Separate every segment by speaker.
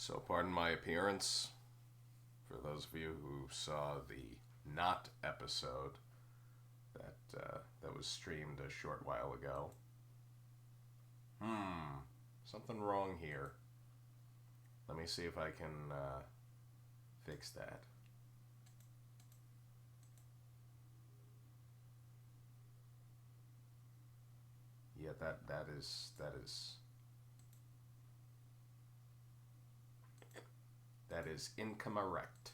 Speaker 1: So pardon my appearance. For those of you who saw the Not episode that was streamed a short while ago. Something wrong here. Let me see if I can fix that. Yeah, that is incorrect.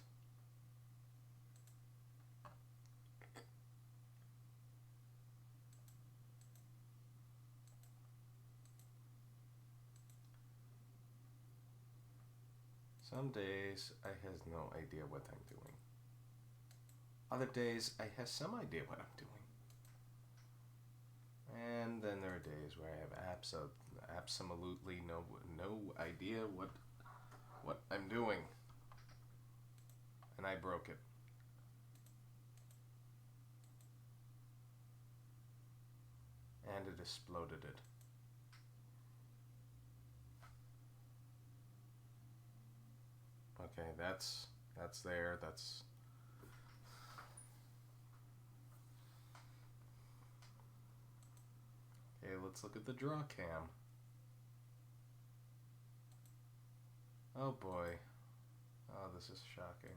Speaker 1: Some days I has no idea what I'm doing. Other days I has some idea what I'm doing. And then there are days where I have absolutely no idea what I'm doing. And I broke it. And it exploded it. Okay, that's there. That's okay. Let's look at the draw cam. Oh boy. Oh, this is shocking.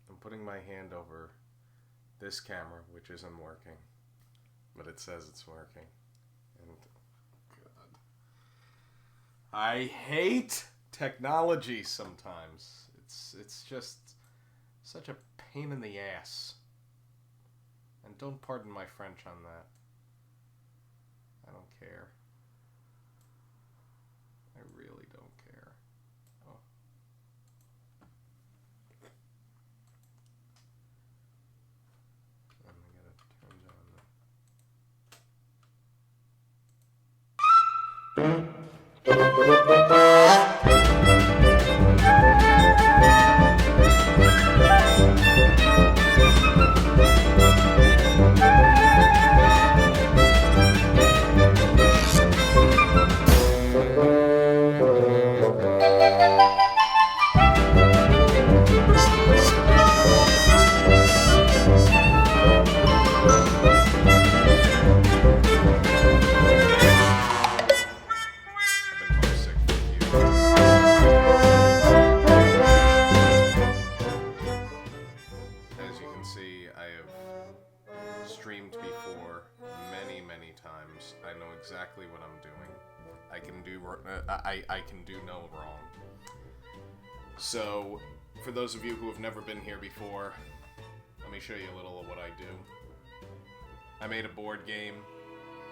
Speaker 1: I'm putting my hand over this camera, which isn't working, but it says it's working. And God, I hate technology sometimes. It's just such a pain in the ass. And don't pardon my French on that. I don't care. I really don't care. Oh. I'm gonna turn exactly what I'm doing. I can do no wrong. So, for those of you who have never been here before, let me show you a little of what I do. I made a board game,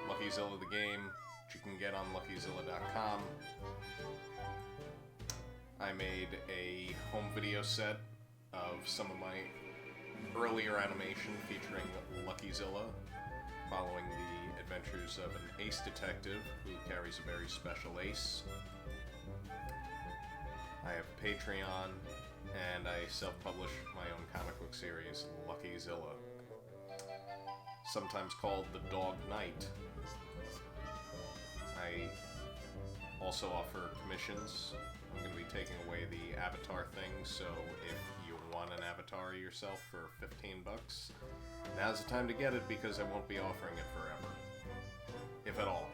Speaker 1: LuckyZilla the game, which you can get on LuckyZilla.com. I made a home video set of some of my earlier animation featuring LuckyZilla, following the adventures of an ace detective who carries a very special ace. I have Patreon, and I self-publish my own comic book series, LuckyZilla, sometimes called The Dog Knight. I also offer commissions. I'm going to be taking away the avatar thing, so if you want an avatar yourself for $15, now's the time to get it, because I won't be offering it forever. If at all.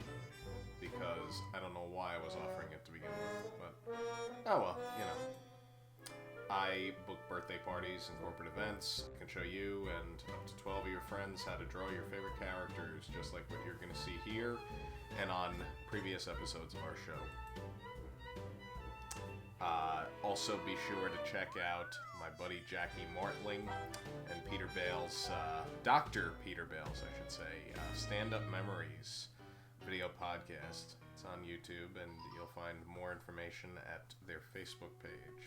Speaker 1: Because I don't know why I was offering it to begin with, but oh well, you know. I book birthday parties and corporate events. I can show you and up to 12 of your friends how to draw your favorite characters, just like what you're going to see here and on previous episodes of our show. Also be sure to check out my buddy Jackie Martling and Peter Bale's, Dr. Peter Bale's, I should say, Stand Up Memories video podcast. It's on YouTube, and you'll find more information at their Facebook page.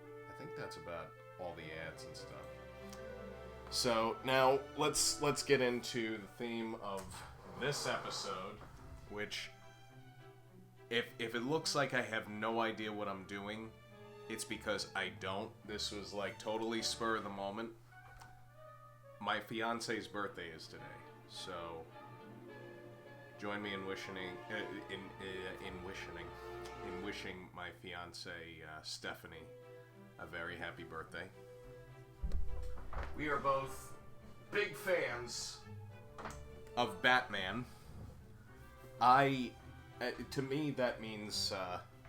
Speaker 1: I think that's about all the ads and stuff. So now let's get into the theme of this episode, which if it looks like I have no idea what I'm doing, it's because I don't. This was like totally spur of the moment. my fiance's birthday is today, so join me in wishing my fiance Stephanie a very happy birthday. We are both big fans of Batman. To me, that means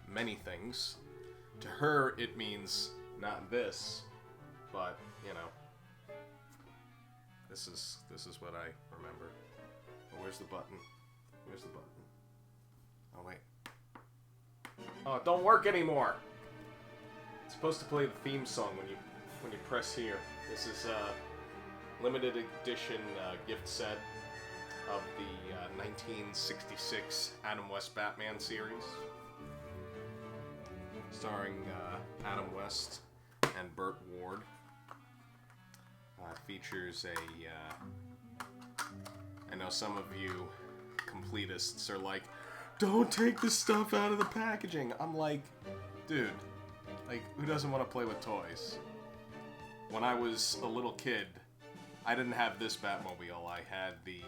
Speaker 1: many things. To her, it means not this, but you know, this is what I remember. Oh, where's the button? Where's the button? Oh wait. Oh, it don't work anymore. It's supposed to play the theme song when you press here. This is a limited edition gift set of the 1966 Adam West Batman series, starring Adam West and Burt Ward. Features I know some of you completists are like, don't take the stuff out of the packaging. I'm like, dude, like, who doesn't want to play with toys? When I was a little kid, I didn't have this Batmobile. I had the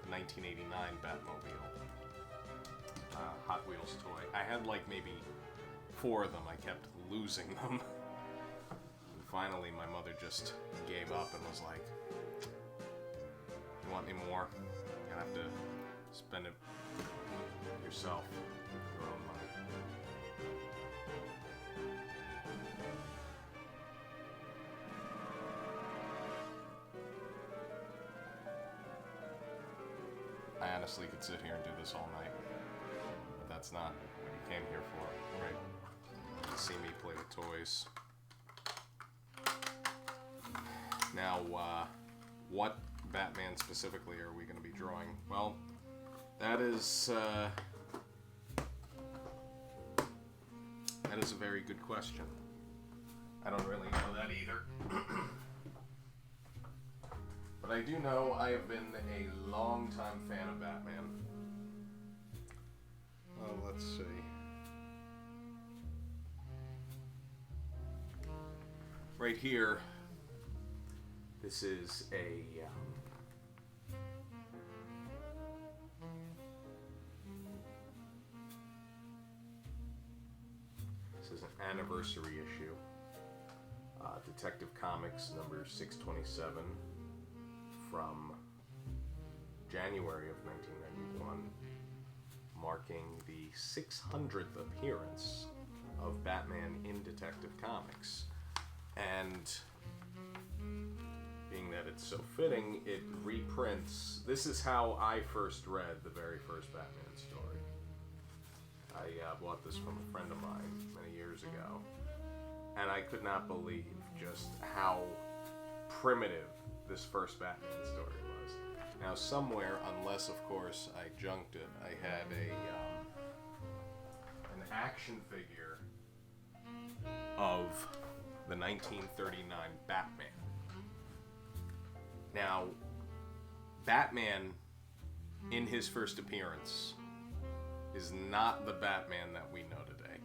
Speaker 1: 1989 Batmobile, Hot Wheels toy. I had like maybe 4 of them. I kept losing them. And finally, my mother just gave up and was like, "You want any more? You're gonna have to spend it yourself, your own money." I honestly could sit here and do this all night, but that's not what you came here for, right? To see me play with toys. Now, what Batman specifically are we going to be drawing? Well, that is a very good question. I don't really know that either. But I do know I have been a long-time fan of Batman. Well, let's see. Right here, this is an anniversary issue. Detective Comics number 627 from January of 1991, marking the 600th appearance of Batman in Detective Comics. And being that it's so fitting, it reprints. This is how I first read the very first Batman story. I bought this from a friend of mine many years ago, and I could not believe just how primitive this first Batman story was. Now, somewhere, unless of course I junked it, I had an action figure of the 1939 Batman. Now, Batman, in his first appearance, is not the Batman that we know today.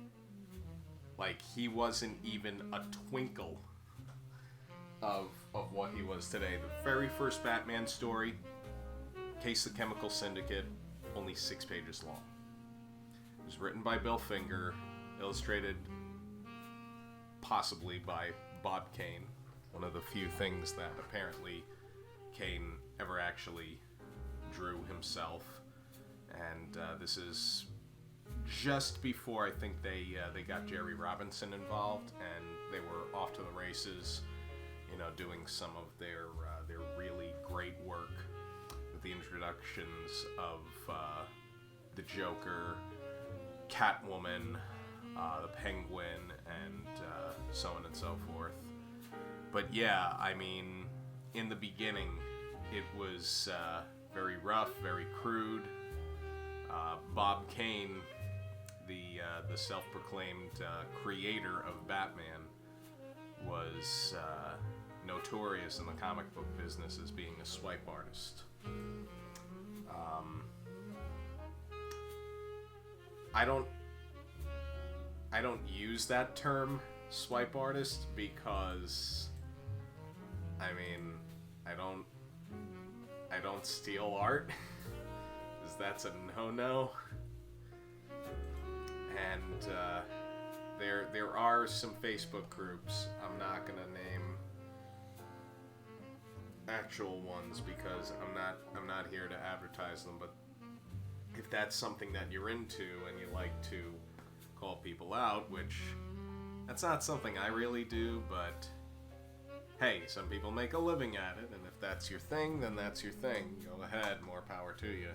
Speaker 1: Like, he wasn't even a twinkle of what he was today. The very first Batman story, Case of the Chemical Syndicate, only 6 pages long. It was written by Bill Finger, illustrated possibly by Bob Kane, one of the few things that apparently Kane ever actually drew himself. And this is just before I think they got Jerry Robinson involved, and they were off to the races, you know, doing some of their really great work with the introductions of the Joker, Catwoman, the Penguin, and so on and so forth. But yeah, I mean, in the beginning, it was very rough, very crude. Bob Kane, the self-proclaimed creator of Batman, was notorious in the comic book business as being a swipe artist. I don't use that term swipe artist because, I mean, I don't steal art, because that's a no-no. And there are some Facebook groups. I'm not gonna name actual ones because I'm not here to advertise them, but if that's something that you're into and you like to call people out, which that's not something I really do, but hey, some people make a living at it, and if that's your thing, then that's your thing. Go ahead, more power to you.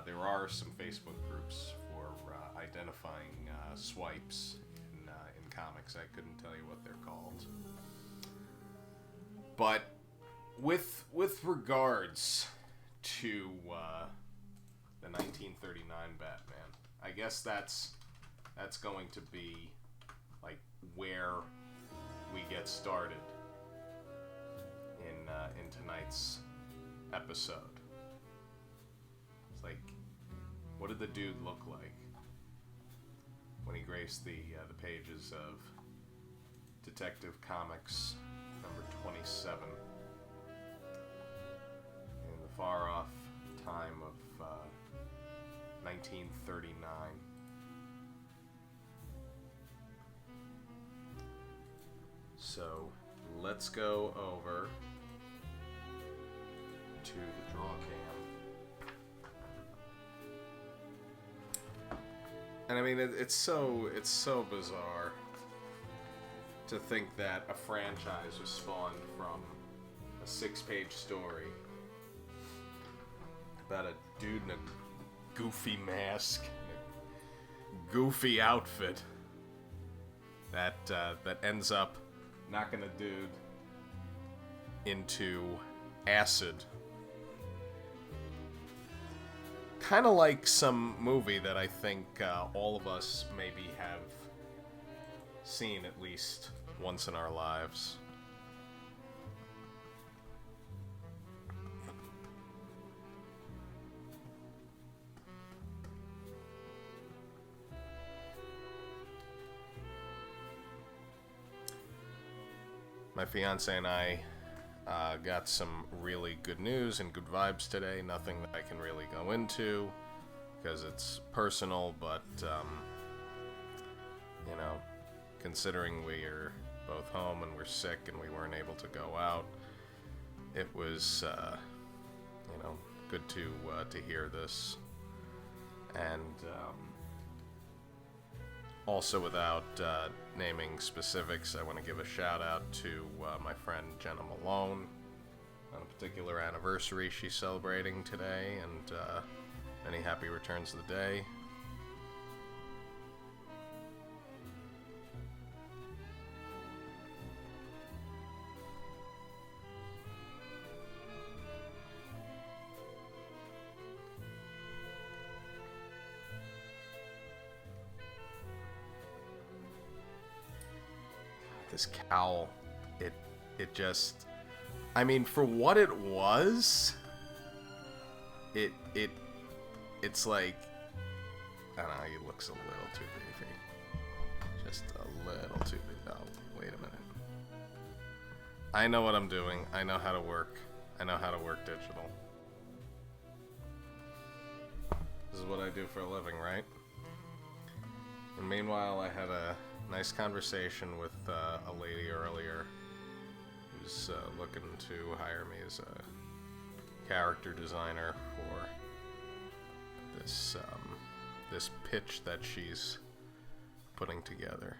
Speaker 1: There are some Facebook groups for identifying swipes in comics. I couldn't tell you what they're called. But with regards to the 1939 Batman, I guess that's going to be like where we get started in tonight's episode. It's like, what did the dude look like when he graced the pages of Detective Comics number 27 in the far off time of 1939? So let's go over to the draw cam. And I mean, it's so bizarre to think that a franchise was spawned from a 6-page story about a dude in a goofy mask, a goofy outfit that ends up knocking a dude into acid. Kind of like some movie that I think all of us maybe have seen at least once in our lives. My fiance and I got some really good news and good vibes today. Nothing that I can really go into because it's personal, but you know, considering we are both home and we're sick and we weren't able to go out, it was you know, good to hear this. And also, without naming specifics, I want to give a shout out to my friend Jenna Malone on a particular anniversary she's celebrating today, and many happy returns of the day. This cowl, it just, I mean, for what it was, it's like, I don't know, he looks a little too beefy. Just a little too beefy. Oh, wait a minute. I know what I'm doing. I know how to work. I know how to work digital. This is what I do for a living, right? And meanwhile, I had a nice conversation with a lady earlier who's looking to hire me as a character designer for this this pitch that she's putting together.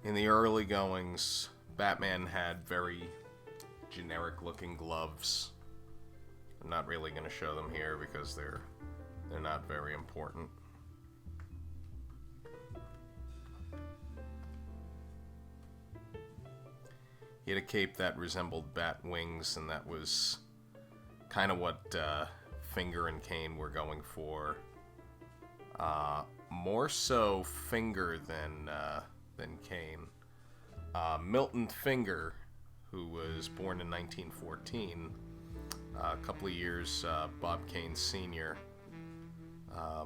Speaker 1: In the early goings, Batman had very generic-looking gloves. I'm not really going to show them here because they're not very important. He had a cape that resembled bat wings, and that was kind of what Finger and Kane were going for. More so Finger than Kane. Milton Finger, who was born in 1914, a couple of years Bob Kane's senior, I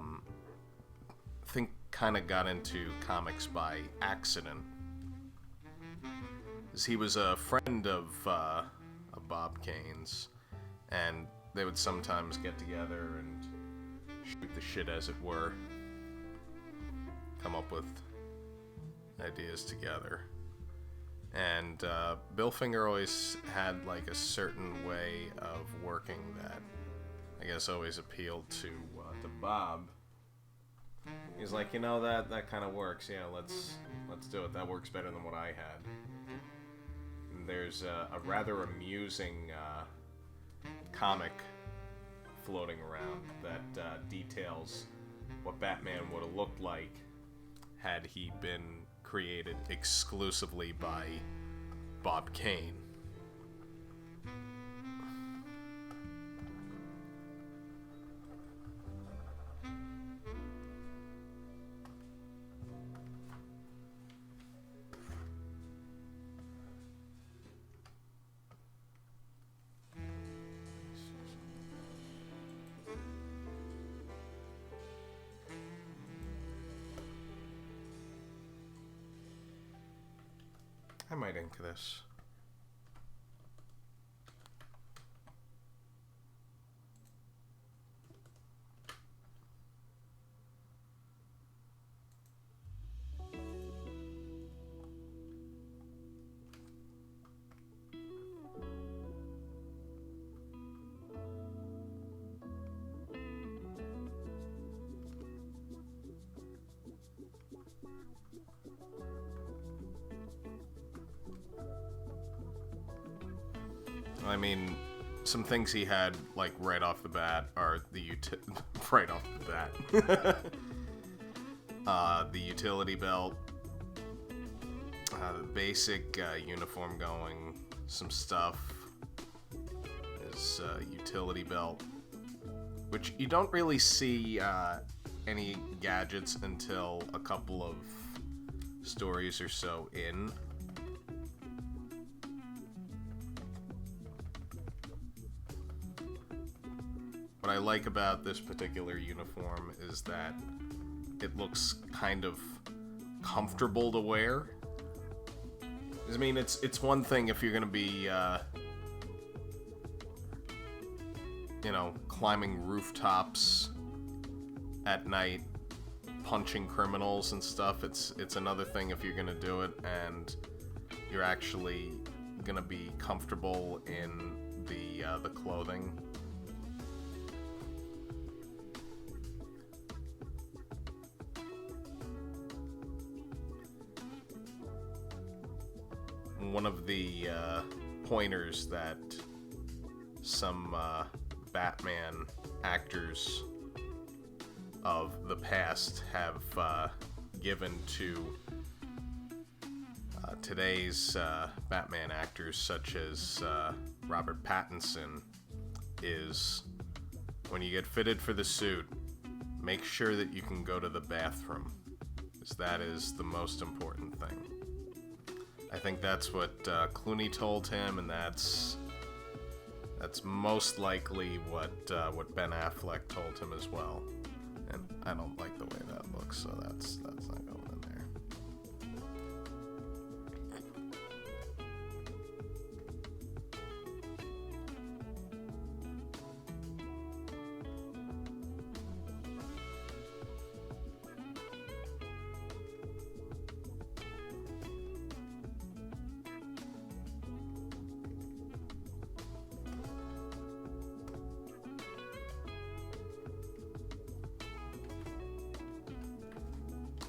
Speaker 1: think kind of got into comics by accident. He was a friend of Bob Kane's, and they would sometimes get together and shoot the shit, as it were. Come up with ideas together. And Bill Finger always had like a certain way of working that I guess always appealed to Bob. He's like, you know, that kind of works. Yeah, let's do it. That works better than what I had. And there's a rather amusing comic floating around that details what Batman would have looked like had he been created exclusively by Bob Kane. I might ink this. I mean, some things he had, like, right off the bat are right off the bat. The utility belt, the basic uniform going, some stuff. His utility belt, which you don't really see any gadgets until a couple of stories or so in. What I like about this particular uniform is that it looks kind of comfortable to wear. I mean, it's one thing if you're gonna be, you know, climbing rooftops at night, punching criminals and stuff. It's another thing if you're gonna do it and you're actually gonna be comfortable in the clothing. One of the pointers that some Batman actors of the past have given to today's Batman actors, such as Robert Pattinson, is when you get fitted for the suit, make sure that you can go to the bathroom, because that is the most important thing. I think that's what Clooney told him, and that's most likely what Ben Affleck told him as well. And I don't like the way that looks, so that's not going in there.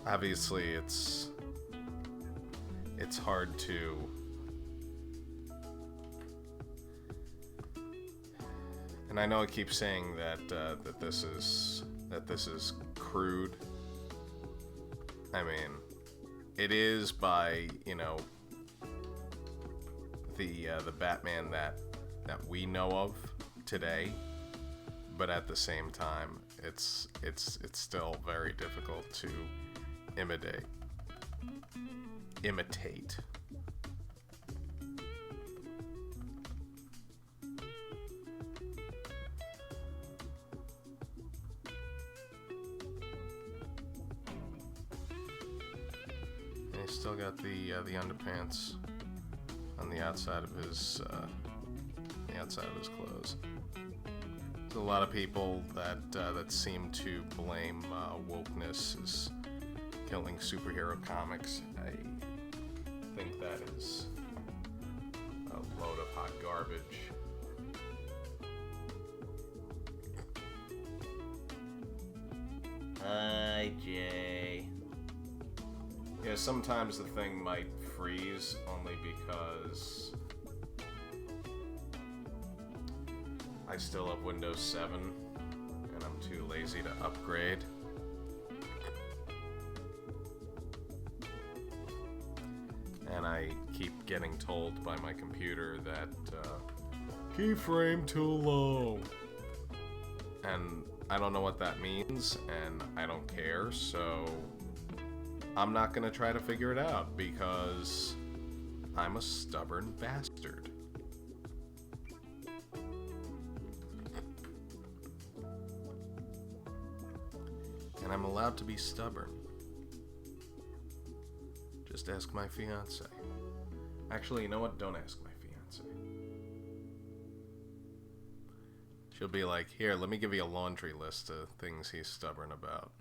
Speaker 1: Obviously, it's it's hard to... And I know I keep saying that that this is crude. I mean, it is by, you know, the Batman that we know of today, but at the same time, it's still very difficult to imitate. And he's still got the underpants on the outside of his clothes. There's a lot of people that seem to blame wokeness as killing superhero comics. I think that is a load of hot garbage.
Speaker 2: Hi, Jay.
Speaker 1: Yeah, sometimes the thing might freeze only because I still have Windows 7 and I'm too lazy to upgrade. And I keep getting told by my computer that keyframe too low. And I don't know what that means, and I don't care, so I'm not gonna try to figure it out because I'm a stubborn bastard. And I'm allowed to be stubborn. Just ask my fiance. Actually, you know what? Don't ask my fiance. She'll be like, here, let me give you a laundry list of things he's stubborn about.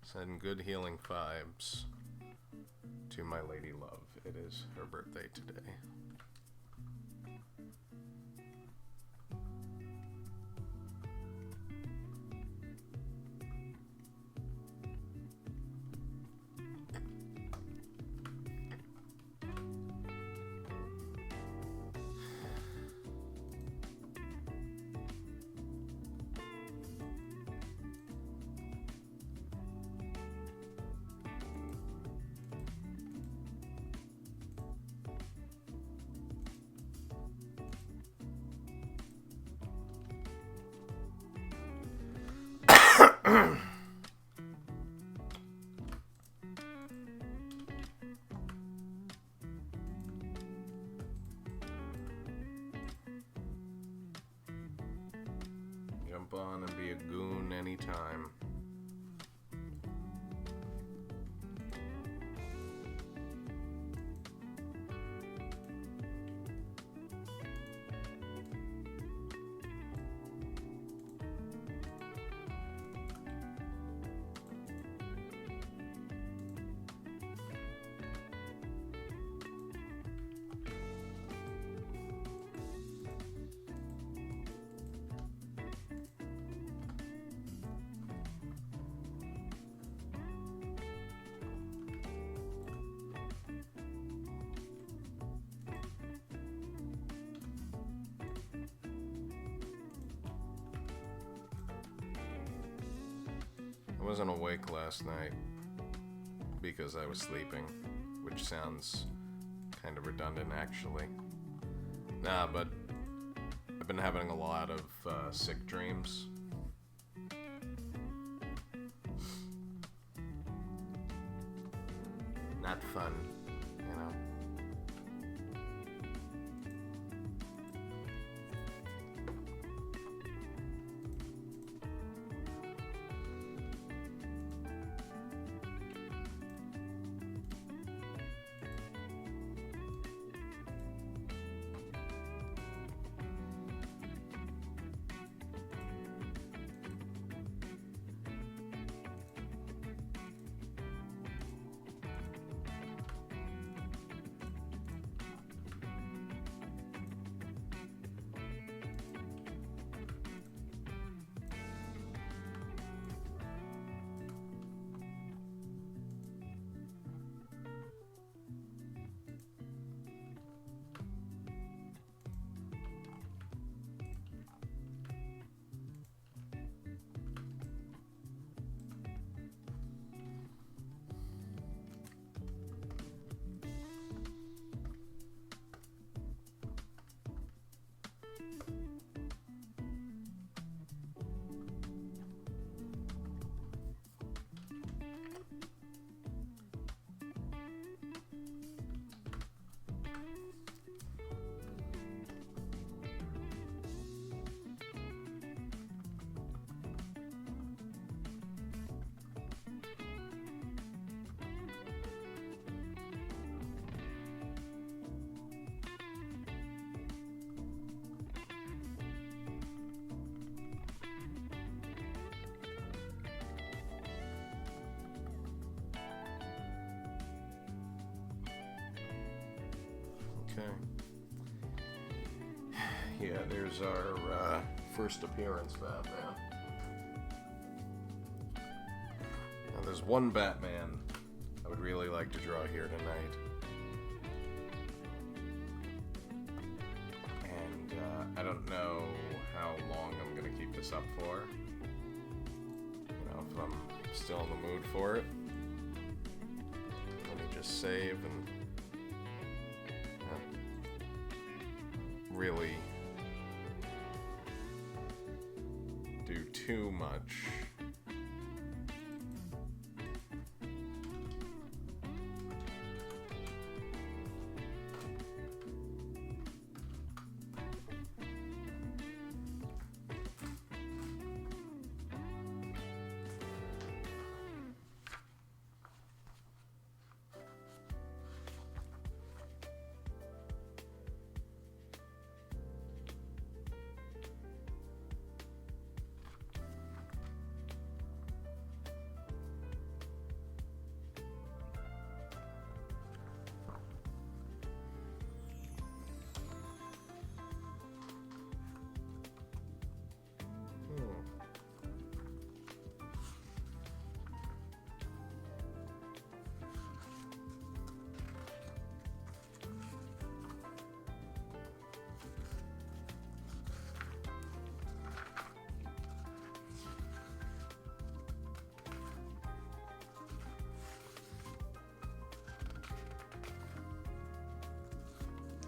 Speaker 1: Send good healing vibes to my lady love. It is her birthday today. Jump on and be a goon anytime. I wasn't awake last night because I was sleeping, which sounds kind of redundant actually. Nah, but I've been having a lot of sick dreams. Not fun, you know. Okay. Yeah, there's our first appearance, Batman. Now, there's one Batman I would really like to draw here tonight. And I don't know how long I'm going to keep this up for. You know, if I'm still in the mood for it. Let me just save and really do too much.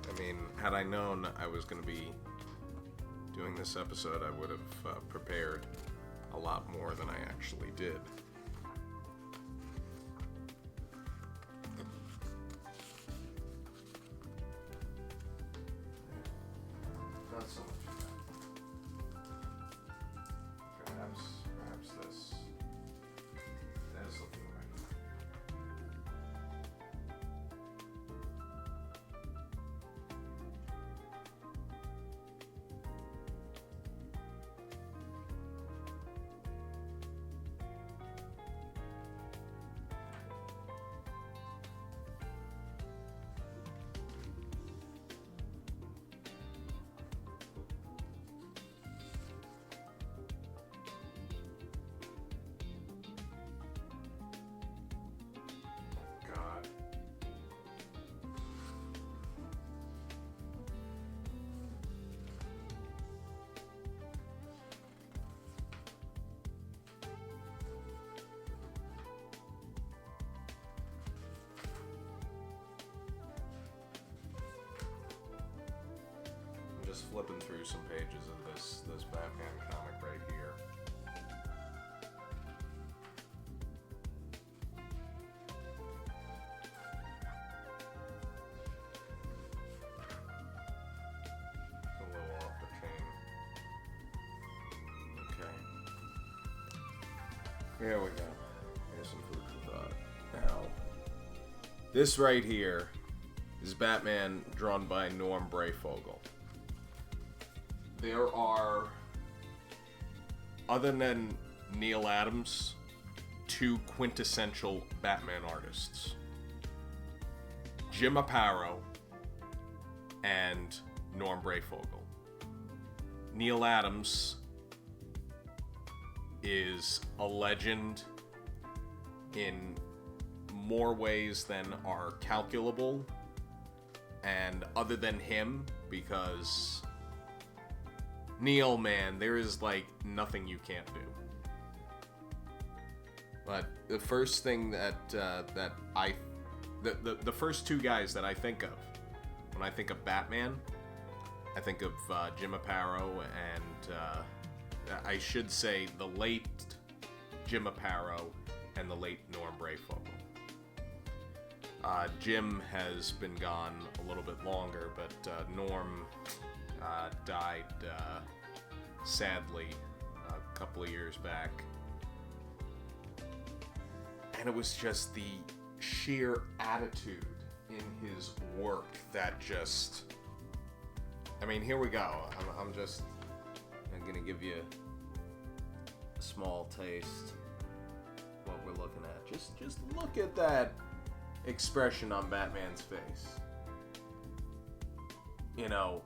Speaker 1: I mean, had I known I was going to be doing this episode, I would have prepared a lot more than I actually did. Not so much of that. Perhaps this. That is looking right. Just flipping through some pages of this Batman comic right here. A little off the chain. Okay. Here we go. Here's some food for thought. Now, this right here is Batman drawn by Norm Breyfogle. There are, other than Neil Adams, two quintessential Batman artists. Jim Aparo and Norm Breyfogle. Neil Adams is a legend in more ways than are calculable. And other than him, because Neil, man, there is like nothing you can't do. But the first thing the first two guys that I think of when I think of Batman, I think of Jim Aparo and I should say the late Jim Aparo and the late Norm Breyfogle. Jim has been gone a little bit longer, but Norm died sadly a couple of years back. And it was just the sheer attitude in his work that just... I mean, here we go. I'm gonna give you a small taste of what we're looking at. Just look at that expression on Batman's face. you know,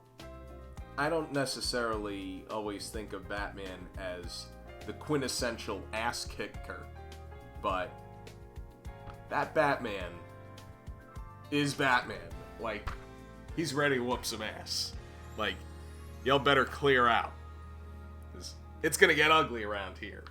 Speaker 1: I don't necessarily always think of Batman as the quintessential ass kicker, but that Batman is Batman. Like, he's ready to whoop some ass. Like, y'all better clear out. 'Cause it's gonna get ugly around here.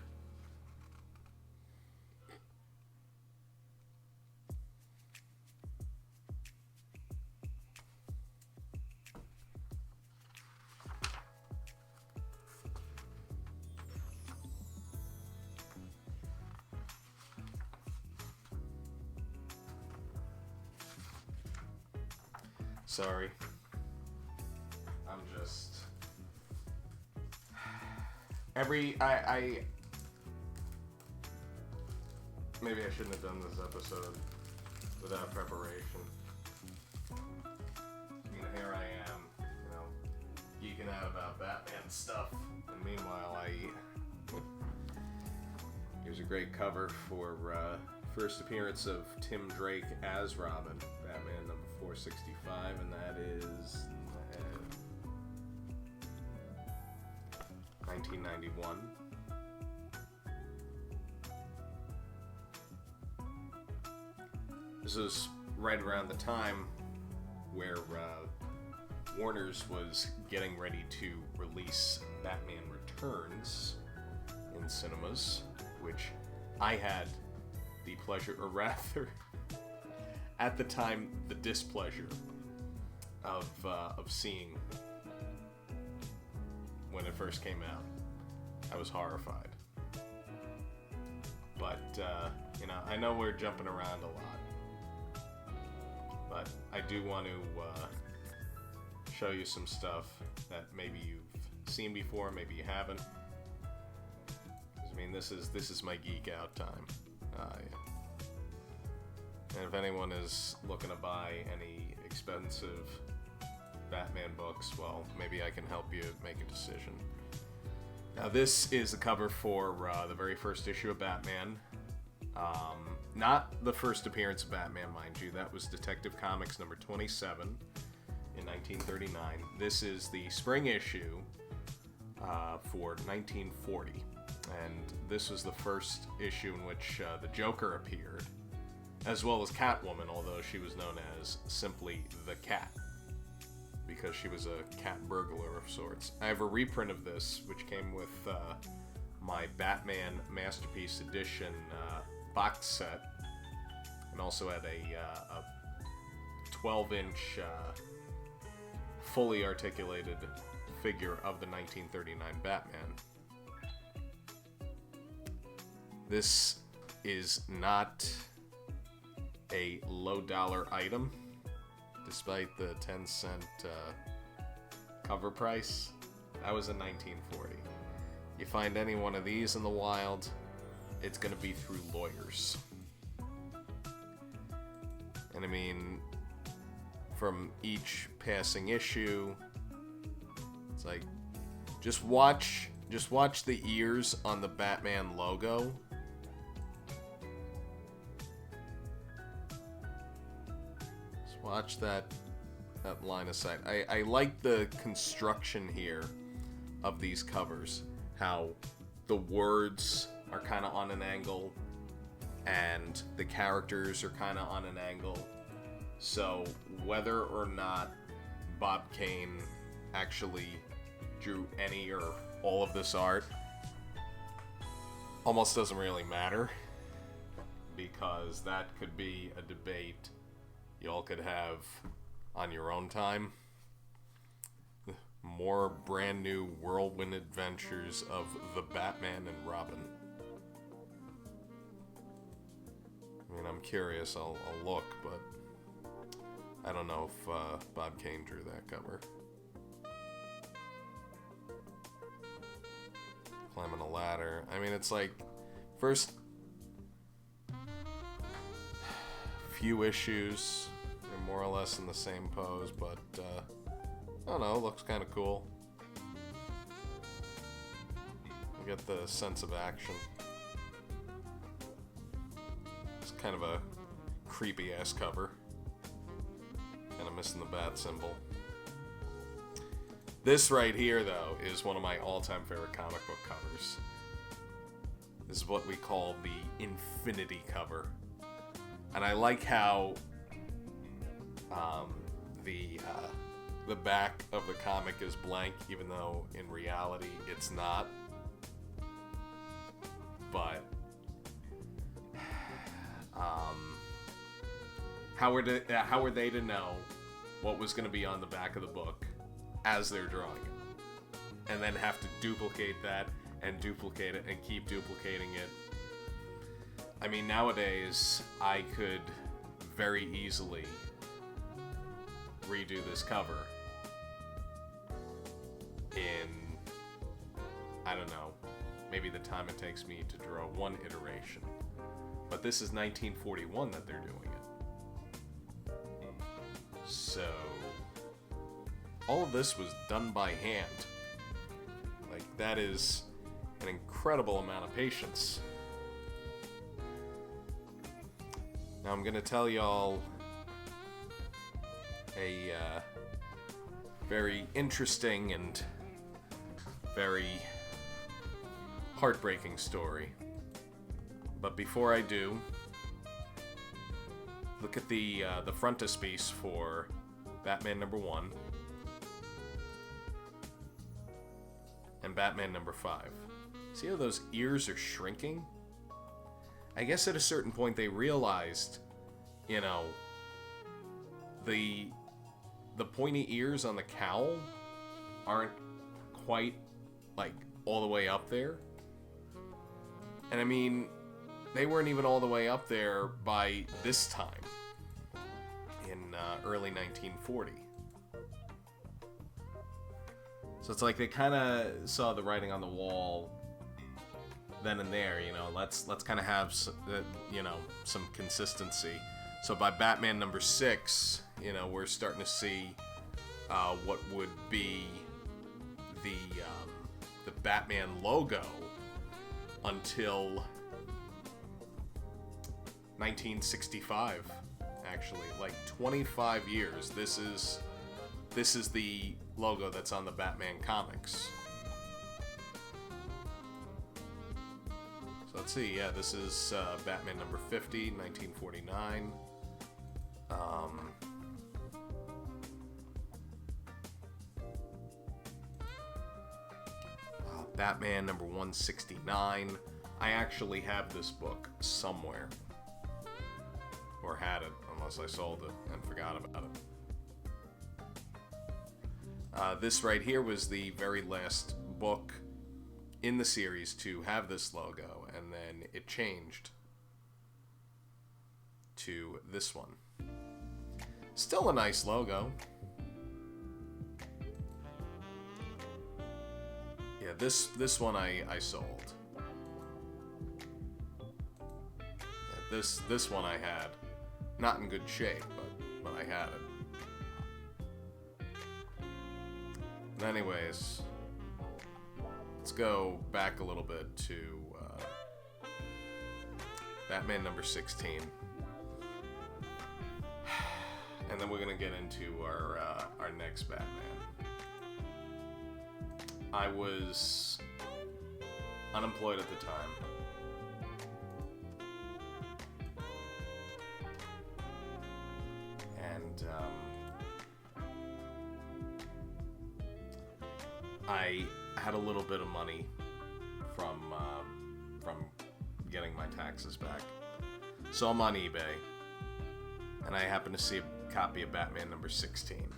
Speaker 1: Sorry. I'm just... I maybe I shouldn't have done this episode without preparation. You know, here I am, you know, geeking out about Batman stuff. And meanwhile, here's a great cover for first appearance of Tim Drake as Robin, Batman number 465, and that is 1991. This was right around the time where Warner's was getting ready to release Batman Returns in cinemas, which I had the pleasure, or rather, at the time, the displeasure of seeing when it first came out. I was horrified. But, you know, I know we're jumping around a lot. But I do want to show you some stuff that maybe you've seen before, maybe you haven't. 'Cause, I mean, this is my geek out time. Yeah. And if anyone is looking to buy any expensive Batman books, well, maybe I can help you make a decision. Now, this is the cover for the very first issue of Batman. Not the first appearance of Batman, mind you. That was Detective Comics number 27 in 1939. This is the spring issue for 1940. And this was the first issue in which the Joker appeared, as well as Catwoman, although she was known as simply the Cat, because she was a cat burglar of sorts. I have a reprint of this, which came with my Batman Masterpiece Edition box set, and also had a 12-inch fully articulated figure of the 1939 Batman. This is not a low-dollar item, despite the 10-cent cover price. That was in 1940. You find any one of these in the wild, it's going to be through lawyers. And I mean, from each passing issue, it's like, just watch the ears on the Batman logo. Watch that line of sight. I like the construction here of these covers. How the words are kind of on an angle and the characters are kind of on an angle. So whether or not Bob Kane actually drew any or all of this art almost doesn't really matter, because that could be a debate y'all could have on your own time. More brand new whirlwind adventures of the Batman and Robin. I mean, I'm curious. I'll look, but I don't know if Bob Kane drew that cover. Climbing a ladder. I mean, it's like first few issues, they're more or less in the same pose, but I don't know, looks kind of cool. You get the sense of action. It's kind of a creepy ass cover. Kind of missing the bat symbol. This right here, though, is one of my all-time favorite comic book covers. This is what we call the Infinity cover. And I like how the back of the comic is blank, even though in reality it's not. But how were they to know what was going to be on the back of the book as they're drawing it, and then have to duplicate that and duplicate it and keep duplicating it? I mean, nowadays I could very easily redo this cover in, I don't know, maybe the time it takes me to draw one iteration. But this is 1941 that they're doing it. So, all of this was done by hand. Like, that is an incredible amount of patience. Now I'm gonna tell y'all a very interesting and very heartbreaking story. But before I do, look at the frontispiece for Batman #1 and Batman #5. See how those ears are shrinking? I guess at a certain point they realized, you know, the pointy ears on the cowl aren't quite, like, all the way up there. And I mean, they weren't even all the way up there by this time, in early 1940. So it's like they kind of saw the writing on the wall then and there, you know, let's kind of have some consistency. So by Batman #6, you know, we're starting to see what would be the Batman logo until 1965. Actually, like 25 years. This is the logo that's on the Batman comics. So let's see. Yeah, this is Batman #50, 1949. Batman #169. I actually have this book somewhere. Or had it, unless I sold it and forgot about it. This right here was the very last book in the series to have this logo, and then it changed to this one. Still a nice logo. Yeah, this one I sold. Yeah, this one I had. Not in good shape, but I had it. But anyways, let's go back a little bit to Batman #16. And then we're gonna get into our next Batman. I was unemployed at the time. And I had a little bit of money from getting my taxes back. So I'm on eBay, and I happened to see a copy of Batman #16.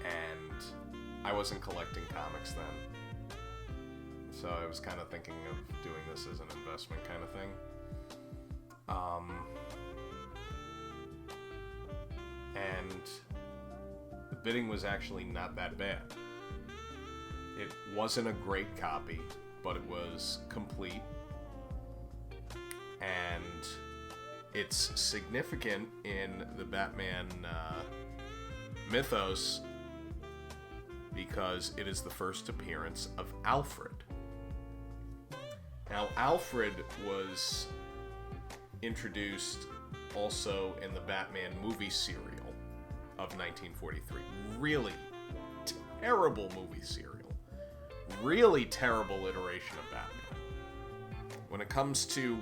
Speaker 1: And I wasn't collecting comics then, so I was kind of thinking of doing this as an investment kind of thing. And the bidding was actually not that bad. It wasn't a great copy, but it was complete. And it's significant in the Batman mythos because it is the first appearance of Alfred. Now, Alfred was introduced also in the Batman movie serial, of 1943. Really terrible movie serial. Really terrible iteration of Batman. When it comes to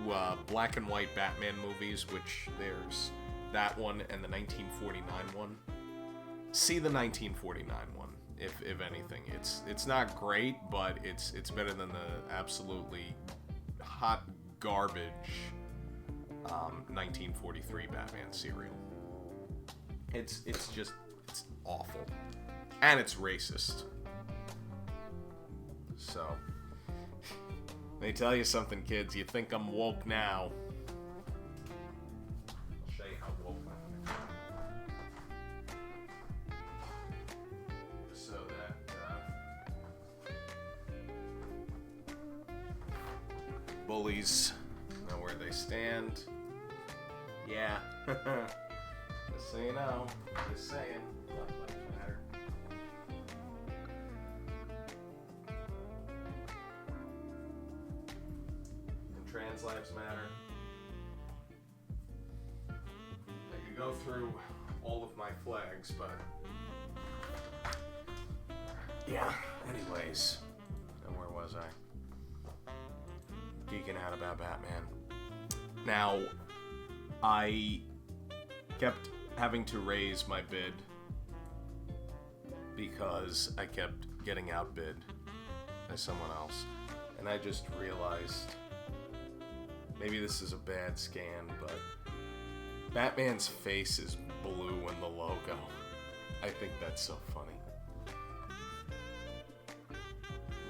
Speaker 1: black and white Batman movies, which there's that one and the 1949 one, see the 1949 one, if anything. It's not great, but it's better than the absolutely hot garbage 1943 Batman serial. It's awful. And it's racist. So, let me tell you something, kids. You think I'm woke now. I'll show you how woke I am. Just so that bullies know where they stand. Yeah. Just so you know. Just saying. Black Lives Matter. And trans lives matter. I could go through all of my flags, but yeah. Anyways, where was I? Geeking out about Batman. Now, I kept having to raise my bid because I kept getting outbid by someone else. And I just realized, maybe this is a bad scan, but Batman's face is blue in the logo. I think that's so funny.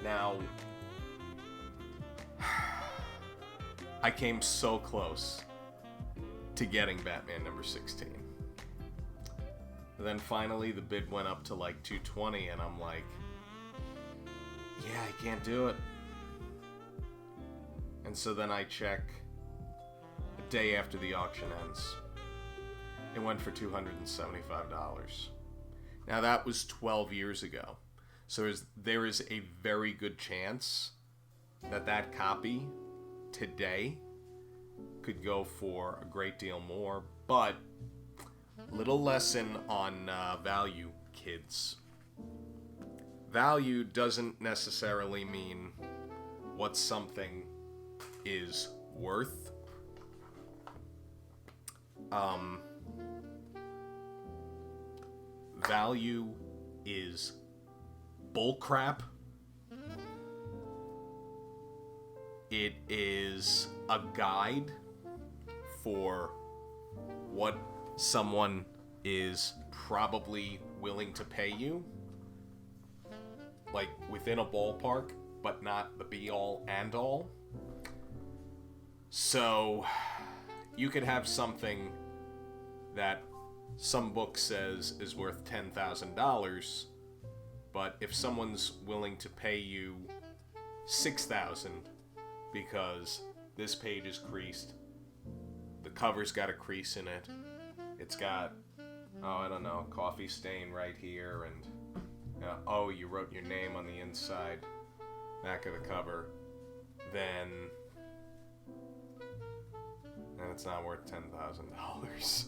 Speaker 1: Now, I came so close to getting Batman number 16. But then finally the bid went up to like 220 and I'm like, yeah, I can't do it. And so then I check a day after the auction ends. It went for $275. Now that was 12 years ago. So there is a very good chance that that copy today could go for a great deal more, but little lesson on value, kids. Value doesn't necessarily mean what something is worth. Value is bullcrap. It is a guide for what someone is probably willing to pay you, like within a ballpark, but not the be-all and all. So you could have something that some book says is worth $10,000, but if someone's willing to pay you $6,000 because this page is creased, the cover's got a crease in it, it's got, I don't know, a coffee stain right here, and you wrote your name on the inside, back of the cover, then it's not worth $10,000.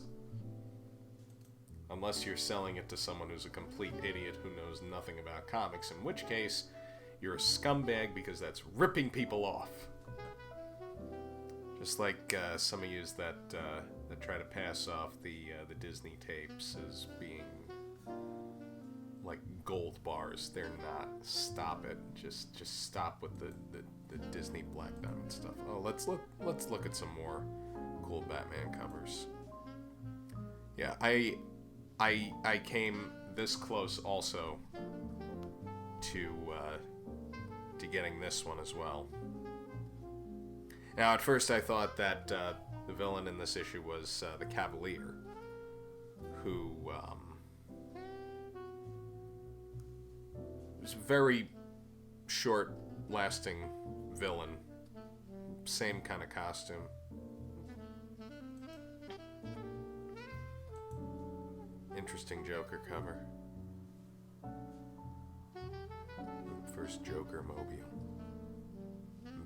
Speaker 1: Unless you're selling it to someone who's a complete idiot who knows nothing about comics, in which case you're a scumbag because that's ripping people off. Just like some of yous that try to pass off the Disney tapes as being like gold bars. They're not. Stop it. Just stop with the Disney Black Diamond stuff. Oh, let's look at some more cool Batman covers. Yeah, I came this close also to getting this one as well. Now, at first I thought that the villain in this issue was the Cavalier, who was a very short-lasting villain. Same kind of costume. Interesting Joker cover. First Joker mobile.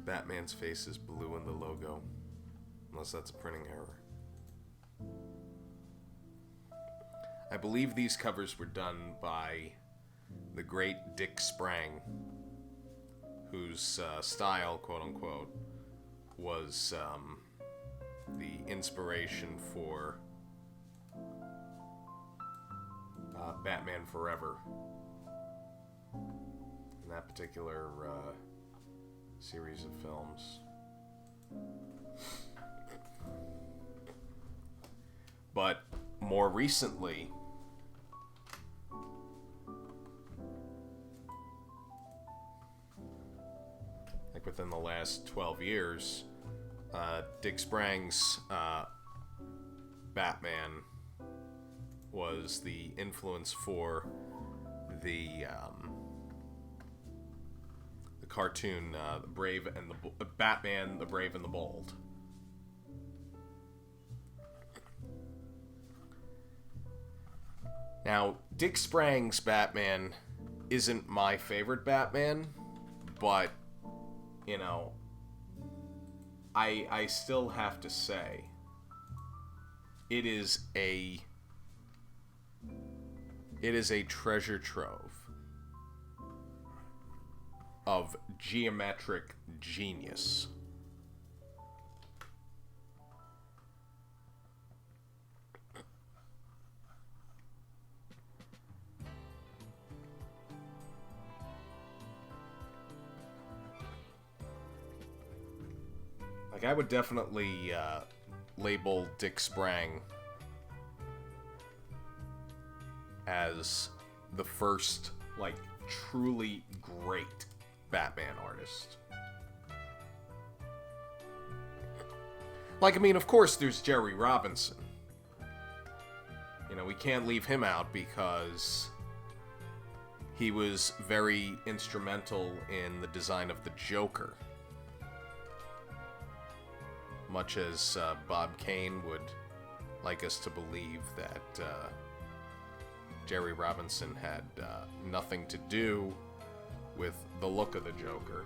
Speaker 1: Batman's face is blue in the logo. Unless that's a printing error. I believe these covers were done by the great Dick Sprang, whose style, quote-unquote, was the inspiration for Batman Forever. In that particular series of films. But more recently, like within the last 12 years, Dick Sprang's Batman was the influence for the cartoon the Brave and the Batman, the Brave and the Bold. Now, Dick Sprang's Batman isn't my favorite Batman, but you know, I still have to say it is a treasure trove of geometric genius. Like, I would definitely label Dick Sprang as the first, like, truly great Batman artist. Like, I mean, of course, there's Jerry Robinson. You know, we can't leave him out because he was very instrumental in the design of the Joker. Much as Bob Kane would like us to believe that Jerry Robinson had nothing to do with the look of the Joker.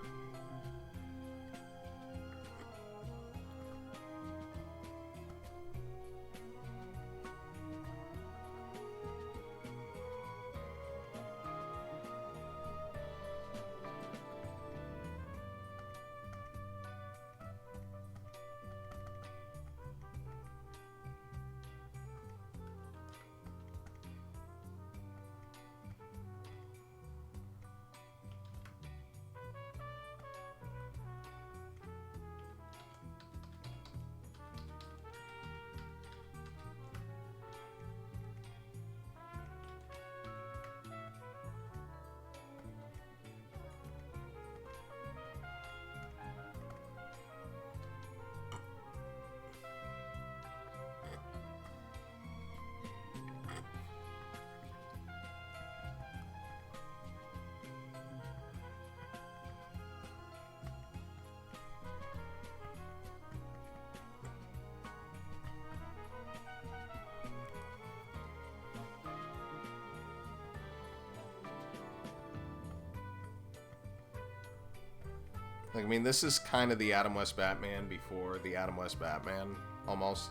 Speaker 1: Like, I mean, this is kind of the Adam West Batman before the Adam West Batman, almost.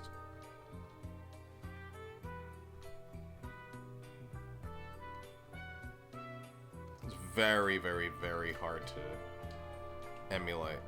Speaker 1: It's very, very, very hard to emulate.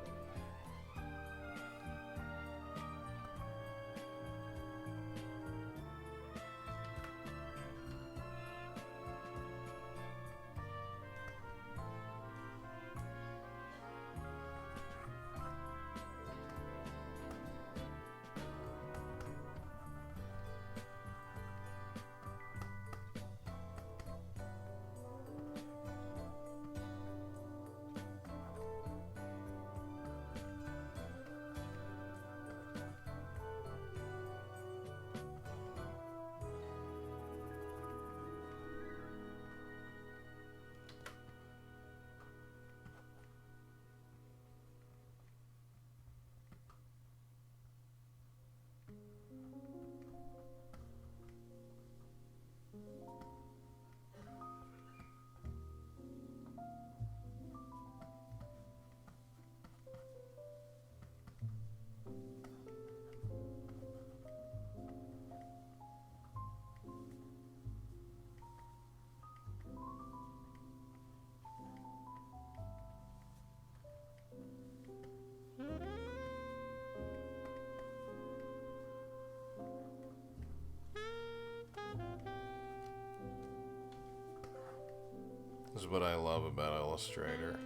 Speaker 1: This is what I love about Illustrator.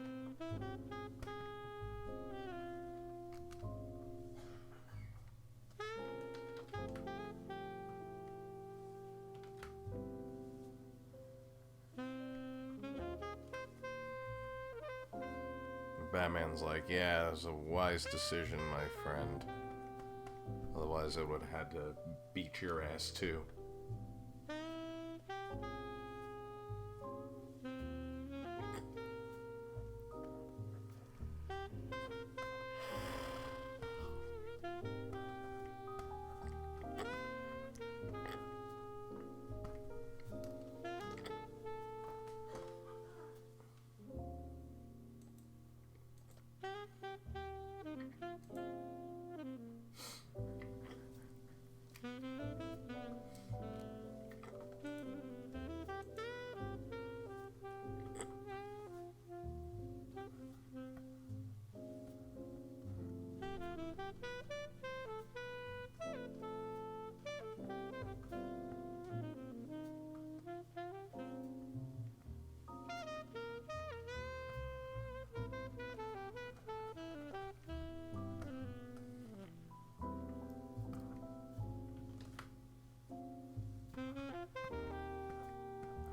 Speaker 1: Batman's like, yeah, it was a wise decision, my friend. Otherwise, I would have had to beat your ass too.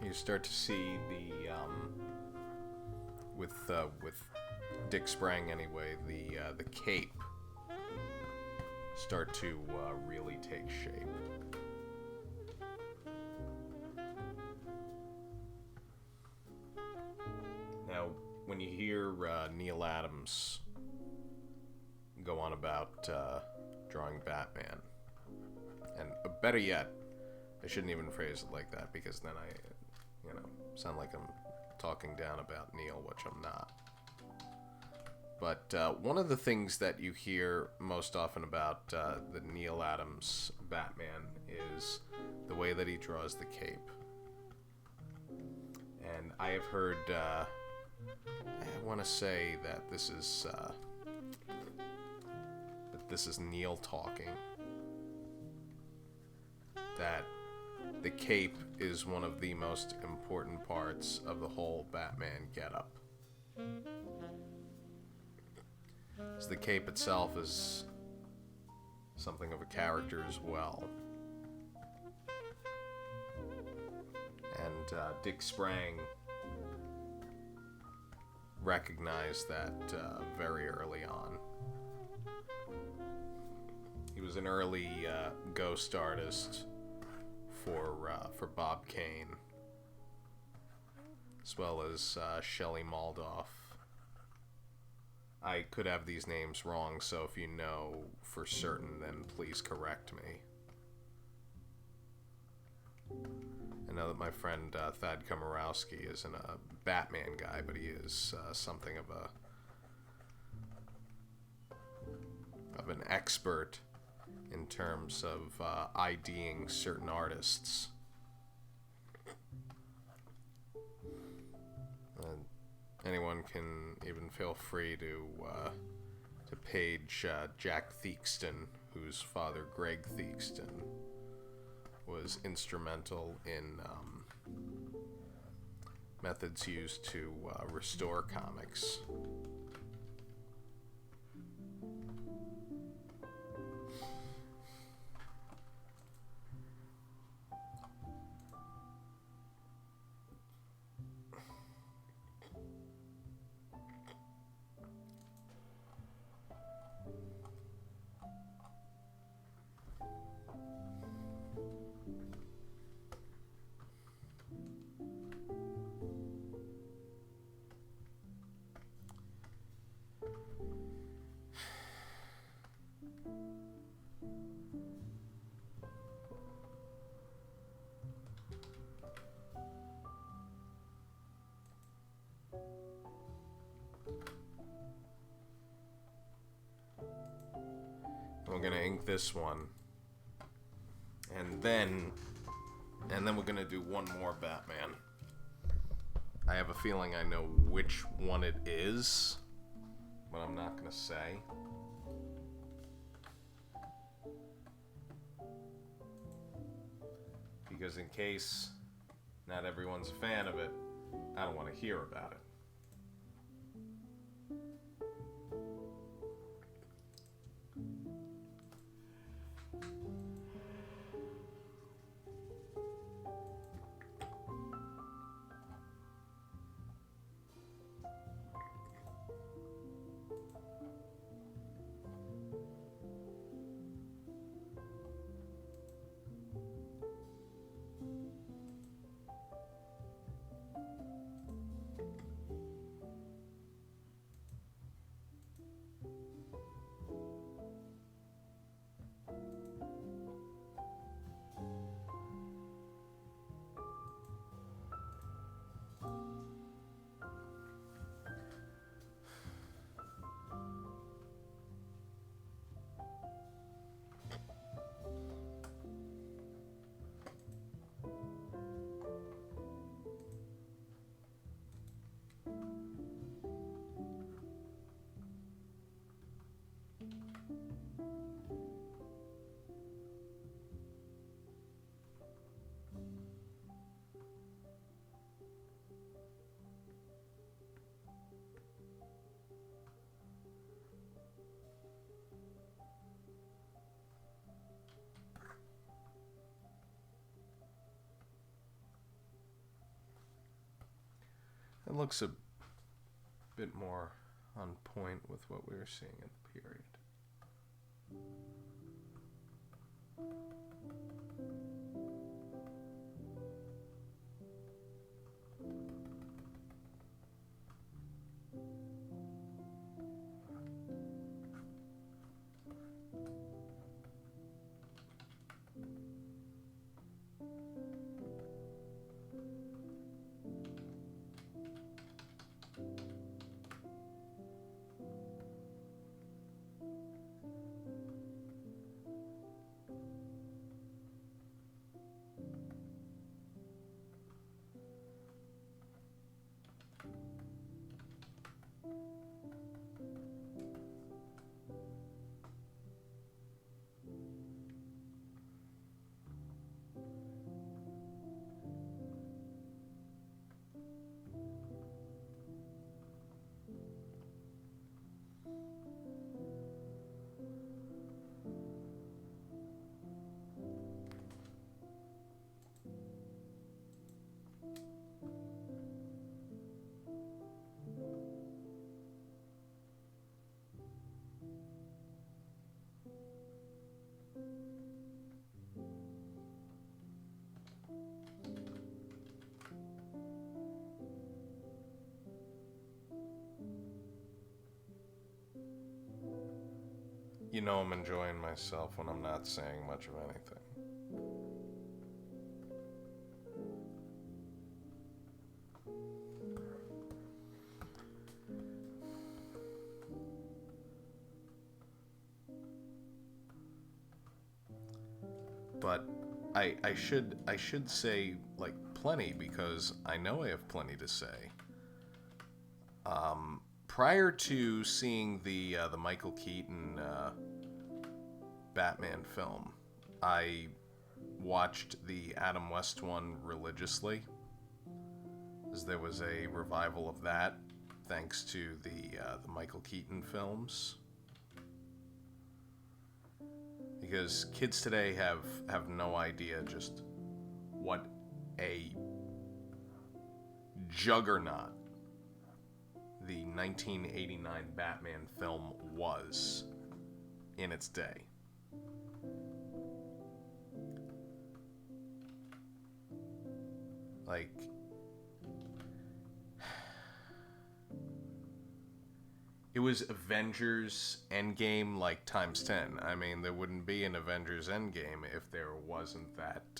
Speaker 1: You start to see the with Dick Sprang anyway, the cape start to really take shape. Now, when you hear Neil Adams go on about drawing Batman, and better yet, I shouldn't even phrase it like that, because then I, sound like I'm talking down about Neil, which I'm not. But one of the things that you hear most often about the Neil Adams Batman is the way that he draws the cape. And I have heard, I want to say that this is Neil talking. That the cape is one of the most important parts of the whole Batman getup. So the cape itself is something of a character as well. And Dick Sprang recognized that very early on. He was an early ghost artist for Bob Kane, as well as Shelley Maldoff. I could have these names wrong, so if you know for certain, then please correct me. I know that my friend Thad Komorowski isn't a Batman guy, but he is something of an expert in terms of IDing certain artists. Anyone can even feel free to page Jack Theakston, whose father, Greg Theakston, was instrumental in methods used to restore comics. We're gonna ink this one, and then we're gonna do one more Batman. I have a feeling I know which one it is, but I'm not gonna say. Because in case not everyone's a fan of it, I don't want to hear about it. It looks a bit more on point with what we were seeing in the period. You know I'm enjoying myself when I'm not saying much of anything. But I should say like plenty, because I know I have plenty to say. Prior to seeing the Michael Keaton Batman film, I watched the Adam West one religiously, as there was a revival of that thanks to the Michael Keaton films. Because kids today have no idea just what a juggernaut the 1989 Batman film was in its day. Like, it was Avengers Endgame like times 10. I mean, there wouldn't be an Avengers Endgame if there wasn't that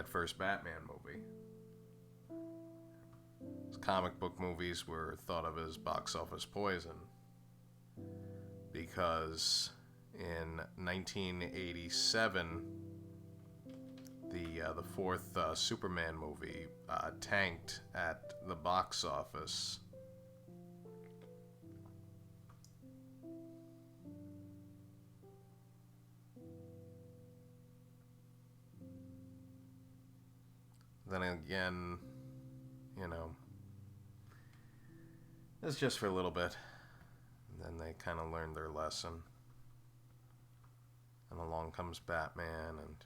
Speaker 1: first Batman movie. Comic book movies were thought of as box office poison because in 1987 the fourth Superman movie tanked at the box office. Then again, It's just for a little bit. And then they kind of learned their lesson. And along comes Batman, and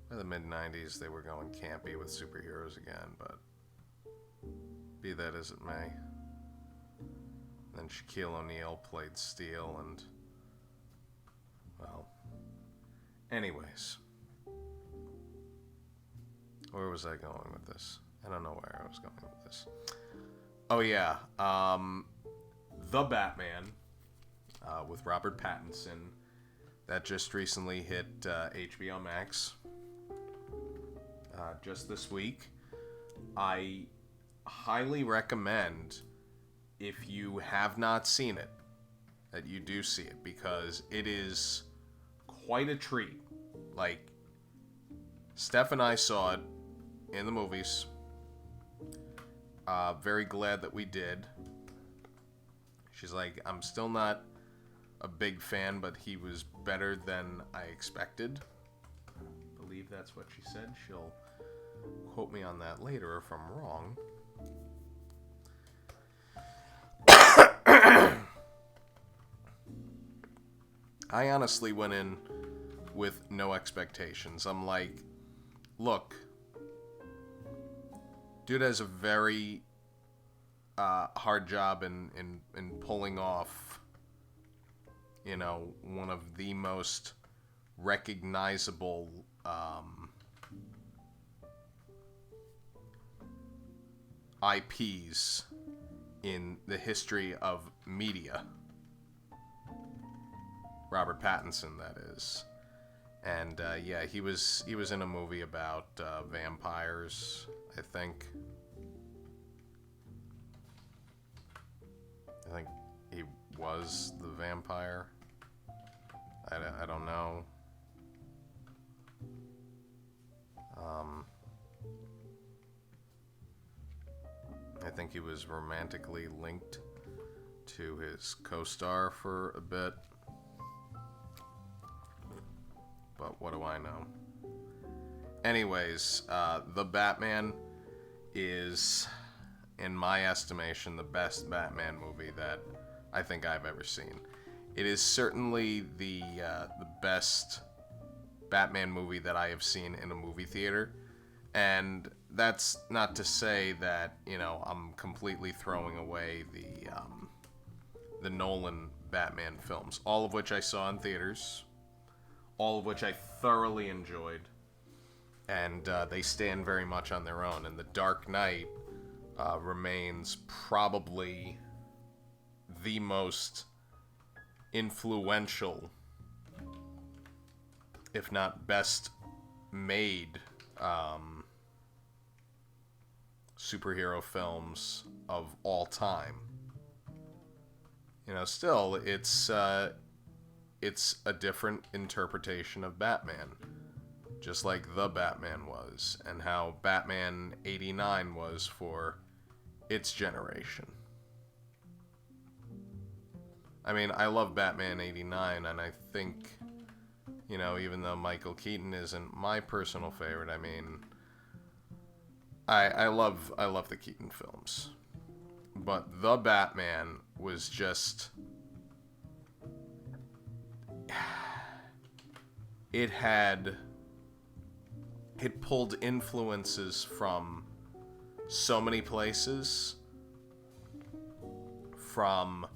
Speaker 1: by the mid-90s they were going campy with superheroes again, but be that as it may. And then Shaquille O'Neal played Steel, and, well, anyways. Where was I going with this? I don't know where I was going with this. Oh yeah, The Batman, with Robert Pattinson, that just recently hit HBO Max just this week. I highly recommend, if you have not seen it, that you do see it, because it is quite a treat. Like, Steph and I saw it in the movies. Very glad that we did. She's like, I'm still not a big fan, but he was better than I expected. I believe that's what she said. She'll quote me on that later if I'm wrong. I honestly went in with no expectations. I'm like, look, dude has a very hard job in pulling off, you know, one of the most recognizable IPs in the history of media. Robert Pattinson, that is. And yeah, he was in a movie about vampires, I think. I think he was the vampire. I don't know. I think he was romantically linked to his co-star for a bit. But what do I know? Anyways, The Batman is, in my estimation, the best Batman movie that I think I've ever seen. It is certainly the best Batman movie that I have seen in a movie theater. And that's not to say that, you know, I'm completely throwing away the Nolan Batman films, all of which I saw in theaters, all of which I thoroughly enjoyed, and they stand very much on their own. And The Dark Knight remains probably the most influential, if not best made, superhero films of all time. You know, still, it's a different interpretation of Batman, just like The Batman was, and how Batman 89 was for its generation. I mean, I love Batman 89, and I think, you know, even though Michael Keaton isn't my personal favorite, I mean, I love the Keaton films. But The Batman was just... It pulled influences from so many places, from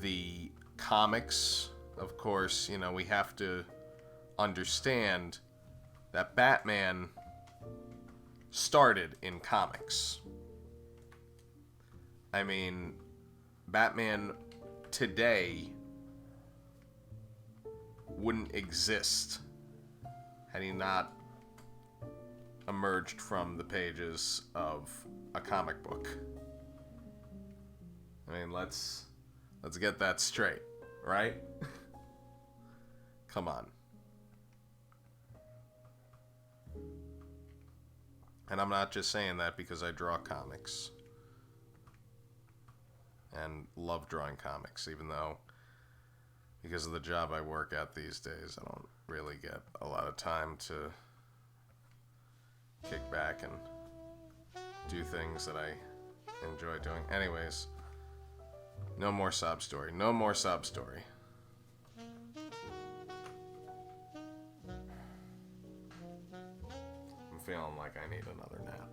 Speaker 1: the comics. Of course, you know, we have to understand that Batman started in comics. I mean, Batman today wouldn't exist had he not emerged from the pages of a comic book. I mean, let's get that straight, right? Come on. And I'm not just saying that because I draw comics and love drawing comics, even though because of the job I work at these days, I don't really get a lot of time to kick back and do things that I enjoy doing. Anyways, no more sob story. No more sob story. I'm feeling like I need another nap.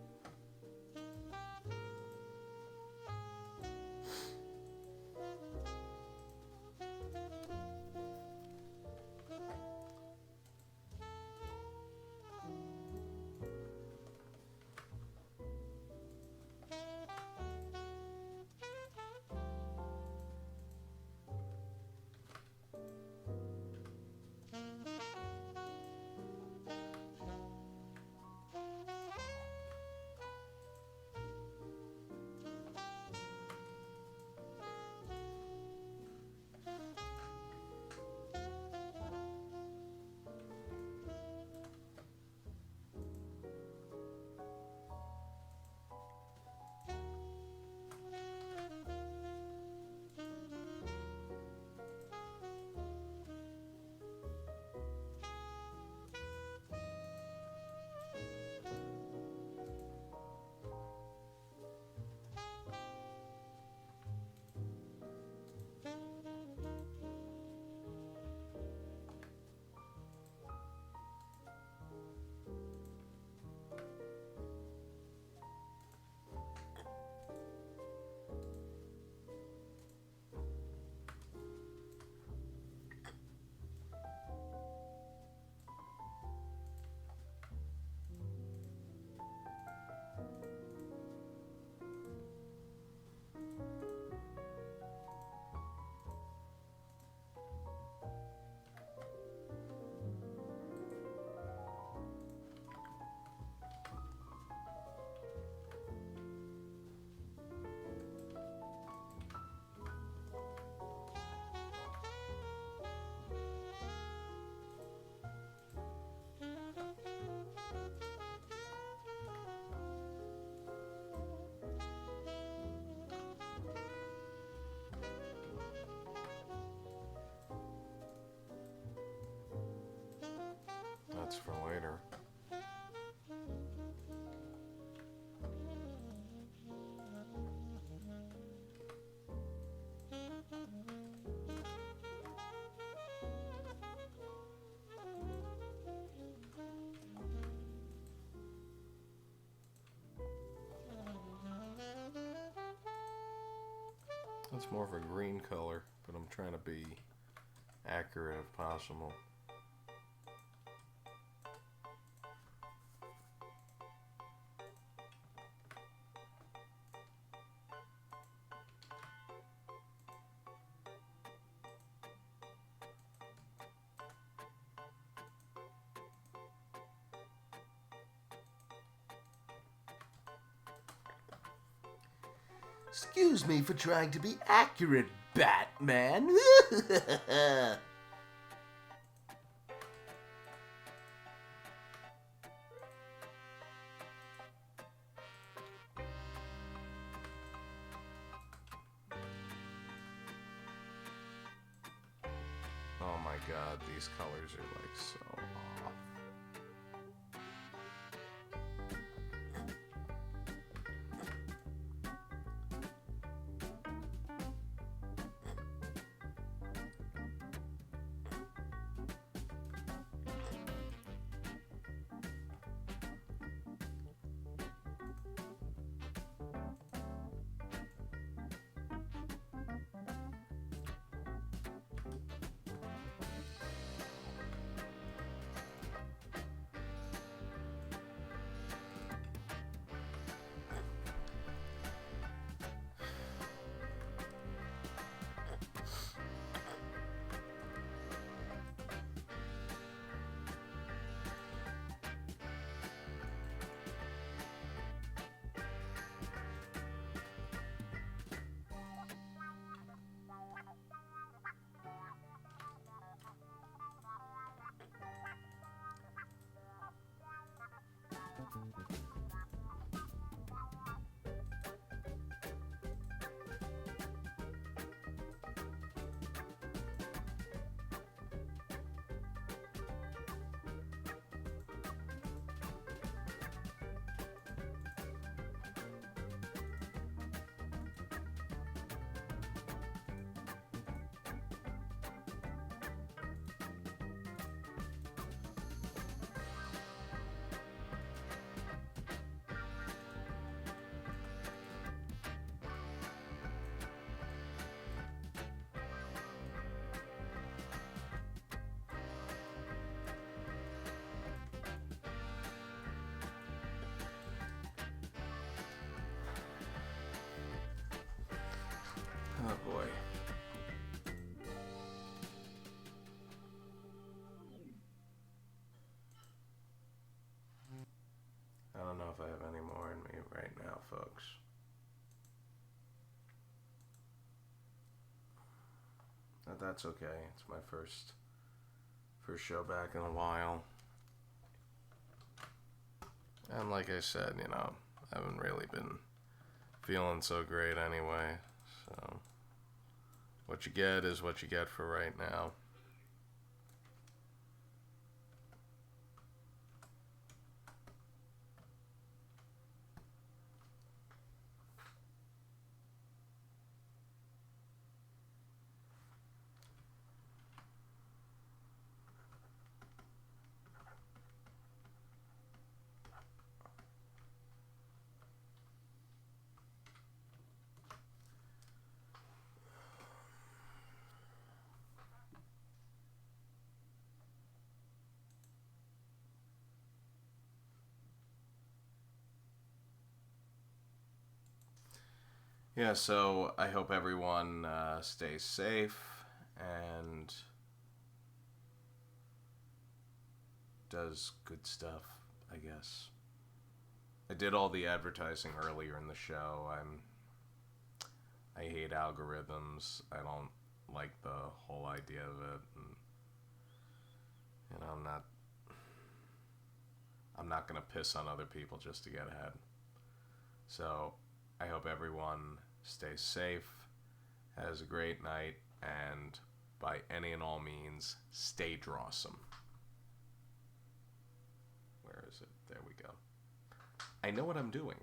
Speaker 1: That's for later. That's more of a green color, but I'm trying to be accurate if possible.
Speaker 2: Excuse me for trying to be accurate, Batman.
Speaker 1: Oh my god, these colors are like so off.
Speaker 2: boy. I don't know if I have any more in me right now, folks. But that's okay. It's my first show back in a while. And like I said, you know, I haven't really been feeling so great anyway. So what you get is what you get for right now. Yeah, so I hope everyone stays safe and does good stuff, I guess. I did all the advertising earlier in the show. I hate algorithms. I don't like the whole idea of it. And, you know, I'm not going to piss on other people just to get ahead. So I hope everyone stays safe, has a great night, and by any and all means, stay drawsome. Where is it? There we go. I know what I'm doing.